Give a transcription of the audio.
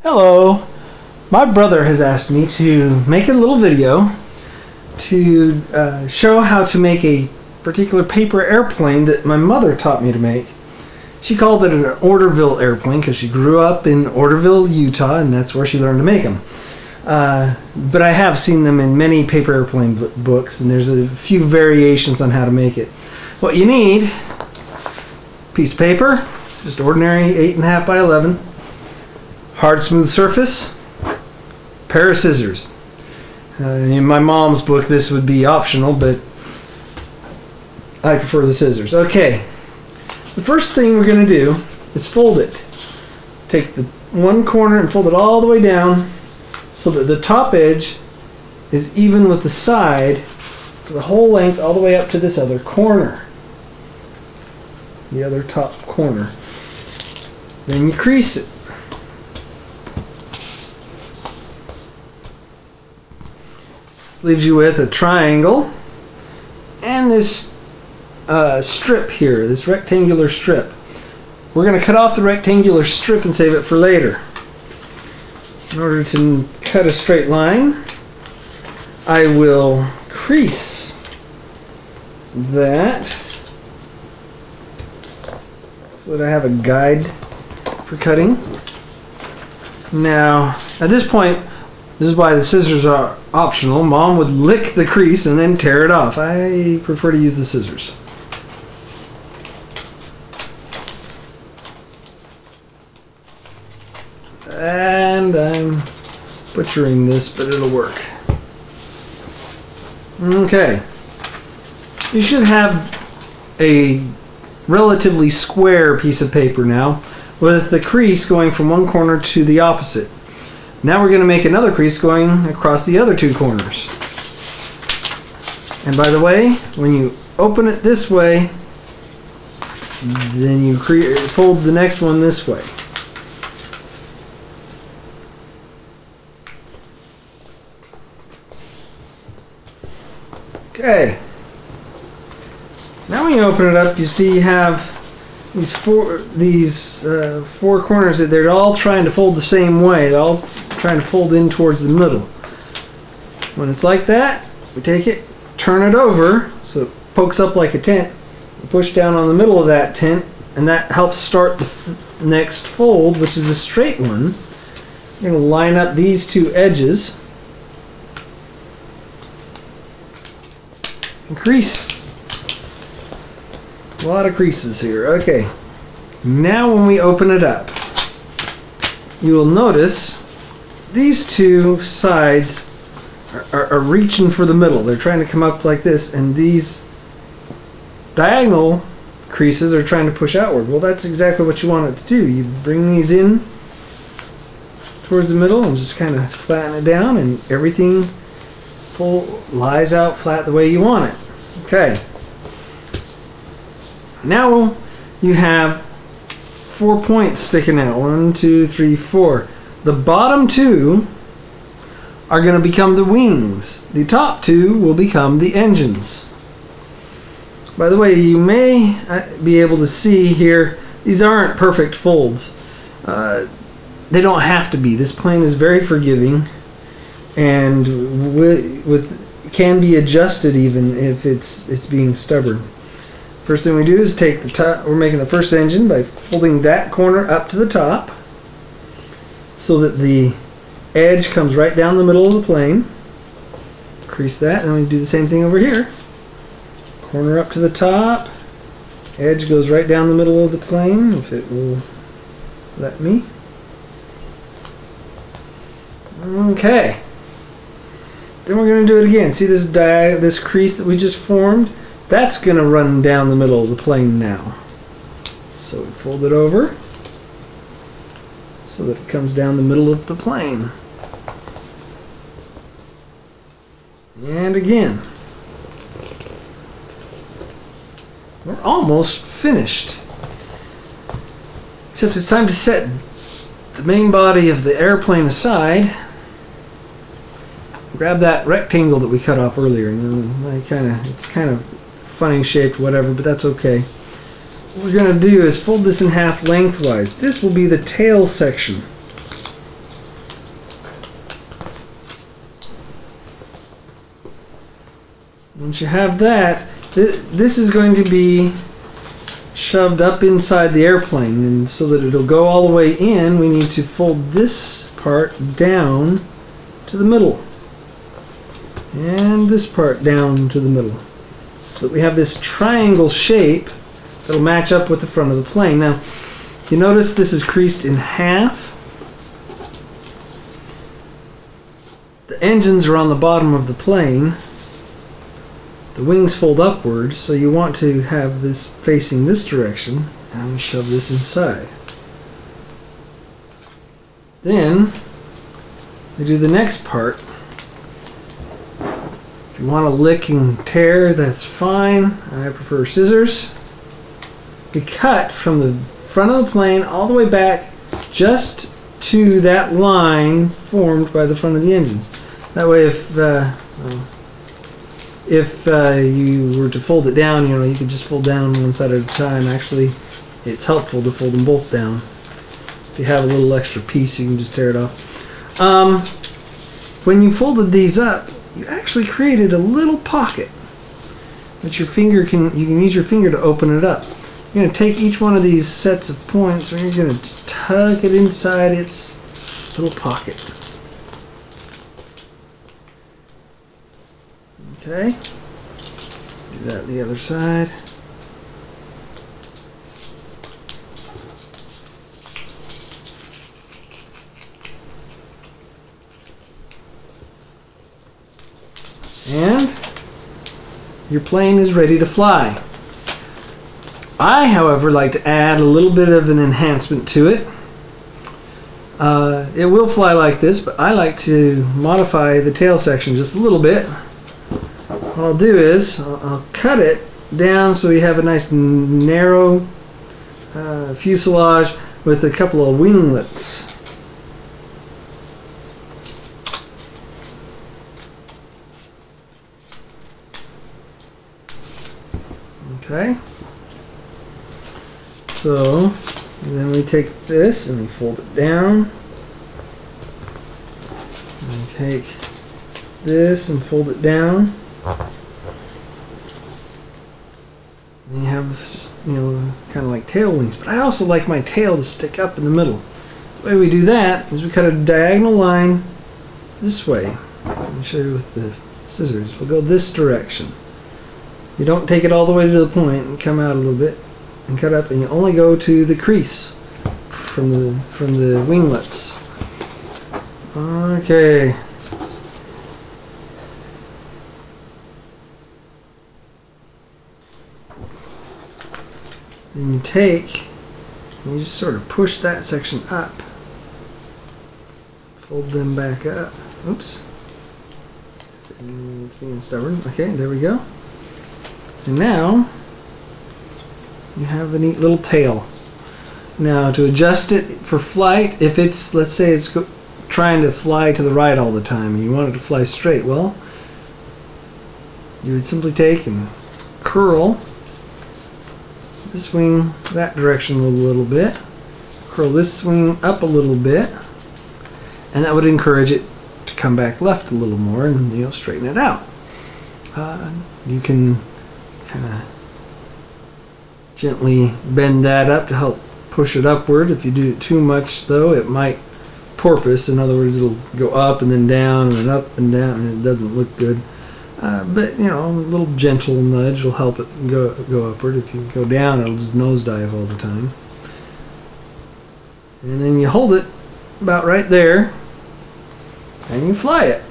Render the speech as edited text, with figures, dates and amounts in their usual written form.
Hello, my brother has asked me to make a little video to show how to make a particular paper airplane that my mother taught me to make. She called it an Orderville airplane because she grew up in Orderville, Utah, and that's where she learned to make them. But I have seen them in many paper airplane books, and there's a few variations on how to make it. What you need: piece of paper, just ordinary 8.5 by 11, hard smooth surface, pair of scissors. In my mom's book this would be optional, but I prefer the scissors. Okay, the first thing we're going to do is fold it. Take the one corner and fold it all the way down so that the top edge is even with the side for the whole length all the way up to this other corner, the other top corner. Then you crease it. This leaves you with a triangle and this strip here, this rectangular strip. We're going to cut off the rectangular strip and save it for later. In order to cut a straight line, I will crease that so that I have a guide for cutting. Now, at this point, this is why the scissors are optional. Mom would lick the crease and then tear it off. I prefer to use the scissors. And I'm butchering this, but it'll work. Okay. You should have a relatively square piece of paper now, with the crease going from one corner to the opposite. Now we're going to make another crease going across the other two corners. And by the way, when you open it this way, then you fold the next one this way. Okay. Now when you open it up, you see you have these four corners that they're all trying to fold the same way. They're all trying to fold in towards the middle. When it's like that, we take it, turn it over so it pokes up like a tent, and push down on the middle of that tent, and that helps start the next fold, which is a straight one. You're going to line up these two edges and crease. A lot of creases here. Okay, now when we open it up, you will notice these two sides are reaching for the middle. They're trying to come up like this, and these diagonal creases are trying to push outward. Well, that's exactly what you want it to do. You bring these in towards the middle and just kind of flatten it down, and everything lies out flat the way you want it. Okay. Now you have 4 points sticking out. 1, 2, 3, 4. The bottom two are going to become the wings. The top two will become the engines. By the way, you may be able to see here, these aren't perfect folds. They don't have to be. This plane is very forgiving and can be adjusted even if it's being stubborn. First thing we do is take the top. We're making the first engine by folding that corner up to the top so that the edge comes right down the middle of the plane. Crease that, and then we do the same thing over here. Corner up to the top, edge goes right down the middle of the plane, if it will let me. Okay. Then we're going to do it again. See this crease that we just formed? That's going to run down the middle of the plane now. So we fold it over so that it comes down the middle of the plane. And again. We're almost finished. Except it's time to set the main body of the airplane aside. Grab that rectangle that we cut off earlier, and then it's kind of funny shaped, whatever, but that's okay. What we're going to do is fold this in half lengthwise. This will be the tail section. Once you have that, this is going to be shoved up inside the airplane, and so that it'll go all the way in, we need to fold this part down to the middle, and this part down to the middle, so that we have this triangle shape that'll match up with the front of the plane. Now, you notice this is creased in half. The engines are on the bottom of the plane. The wings fold upwards, so you want to have this facing this direction, and shove this inside. Then we do the next part. If you want to lick and tear, that's fine. I prefer scissors. We cut from the front of the plane all the way back just to that line formed by the front of the engines. That way, if you were to fold it down, you could just fold down one side at a time. Actually, it's helpful to fold them both down. If you have a little extra piece, you can just tear it off. When you folded these up, you actually created a little pocket, which you can use your finger to open it up. You're going to take each one of these sets of points, and you're going to tuck it inside its little pocket. Okay, do that the other side. And your plane is ready to fly. I, however, like to add a little bit of an enhancement to it. It will fly like this, but I like to modify the tail section just a little bit. What I'll do is I'll cut it down so we have a nice narrow fuselage with a couple of winglets. Okay. So then we take this and we fold it down. And take this and fold it down. And you have just, kind of like tail wings. But I also like my tail to stick up in the middle. The way we do that is we cut a diagonal line this way. Let me show you with the scissors. We'll go this direction. You don't take it all the way to the point and come out a little bit and cut up, and you only go to the crease from the winglets. Okay. Then you take and you just sort of push that section up. Fold them back up. Oops. It's being stubborn. Okay, there we go. And now you have a neat little tail. Now to adjust it for flight, if it's, let's say it's trying to fly to the right all the time and you want it to fly straight, well, you would simply take and curl this wing that direction a little bit, curl this wing up a little bit, and that would encourage it to come back left a little more and straighten it out. You can kind of gently bend that up to help push it upward. If you do it too much, though, it might porpoise. In other words, it'll go up and then down and then up and down, and it doesn't look good. But a little gentle nudge will help it go upward. If you go down, it'll just nosedive all the time. And then you hold it about right there, and you fly it.